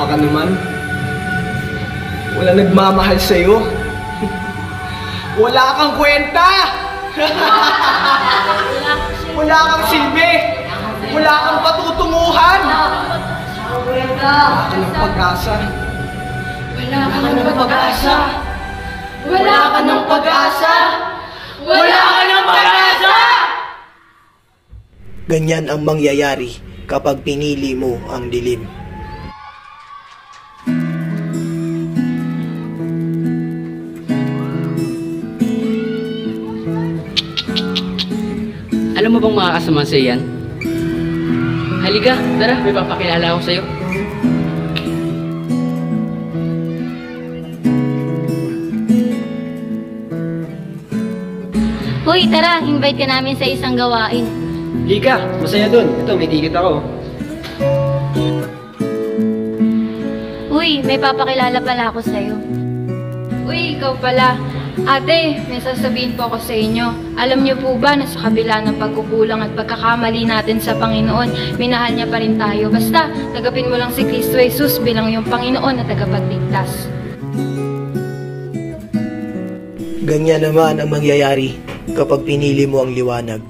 Baka naman, wala nagmamahal sa'yo. Wala kang kwenta! Wala kang silbi! Wala kang patutunguhan! Wala ka ng pag-asa! Wala ka ng pag-asa! Wala ka ng pag-asa! Wala ka ng pag-asa! Ganyan ang mangyayari kapag pinili mo ang dilim. Alam mo bang makakasama sa'yo yan? Halika, tara, may papakilala ako sa'yo. Hoy, tara, invite ka namin sa isang gawain. Lika, masaya dun. Ito, may ticket ako. Uy, may papakilala pala ako sa'yo. Uy, ikaw pala. Ate, may sasabihin po ako sa inyo. Alam niyo po ba na sa kabila ng pagkukulang at pagkakamali natin sa Panginoon, minahal niya pa rin tayo. Basta, tagapin mo lang si Kristo Jesus bilang iyong Panginoon at tagapagligtas. Ganyan naman ang mangyayari kapag pinili mo ang liwanag.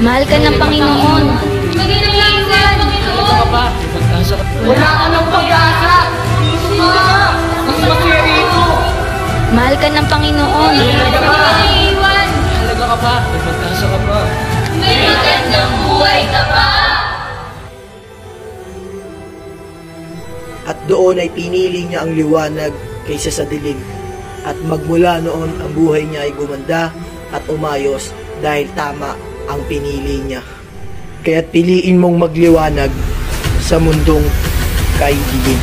Mahal ka ng Panginoon. Wala ka ng pag-asa! Sino ka? Mas masaya rito! Mahal ka ng Panginoon. Halaga ka pa! May pag-asa ka pa! May magandang buhay ka pa! At doon ay pinili niya ang liwanag kaysa sa dilim. At magmula noon ang buhay niya ay gumanda at umayos dahil tama ang pinili niya. Kaya't piliin mong magliwanag sa mundong kay dilim.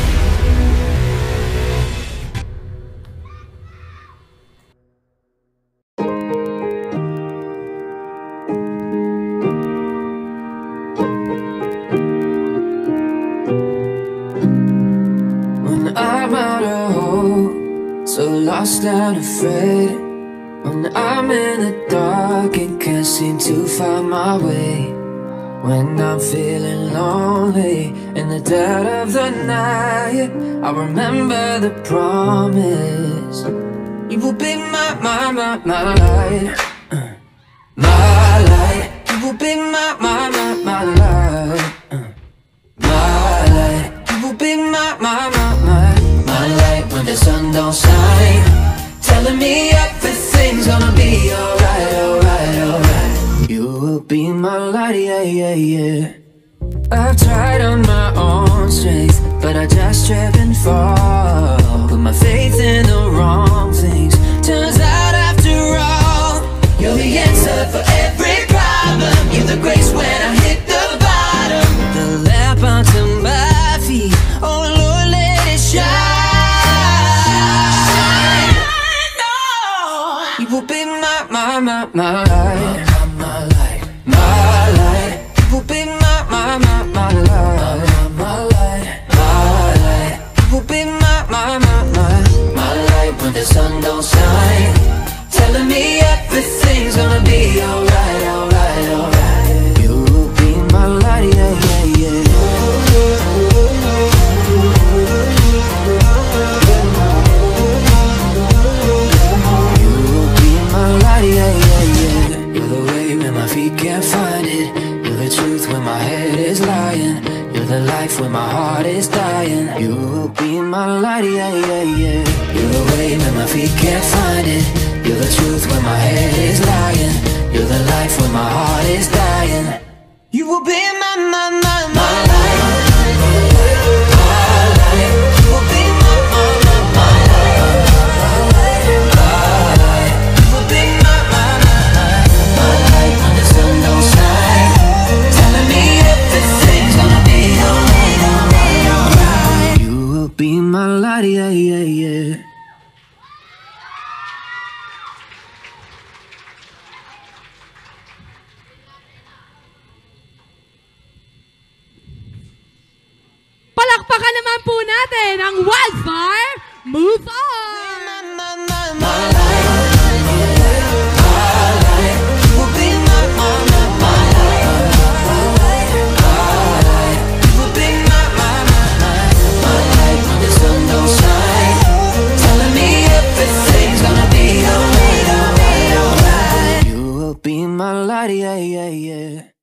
When I'm out of hope, so lost and afraid. When I'm in the dark and can't seem to find my way. When I'm feeling lonely in the dead of the night, I remember the promise. You will be my light. My light. You will be my light. My light. You will be my light when the sun don't shine, telling me everything's gonna be alright, alright, alright. You will be my light, yeah, yeah, yeah. I've tried on my own strength, but I just trip and fall. Put my faith in the wrong things. Turns out after all, you're the answer for every problem. You're the grace when I hit the bottom. The lamp unto my feet, oh Lord, let it shine. You will be my light, my light. You will be my light, my light. You will be my light when the sun don't shine, telling me everything's gonna be alright, alright, alright. You will be my light, yeah, yeah, yeah. Yeah, yeah, yeah. You're the way when my feet can't find it. You're the truth when my head is lying. You're the life when my heart is dying. You will be my light, yeah, yeah, yeah. You're the way when my feet can't find it. You're the truth when my head is lying. You're the life when my heart is dying. You will be my light. When the sun don't shine, light, yeah, yeah, yeah. Palakpakan naman po natin ang Wildfire Move On! You will be my light, yeah, yeah, yeah.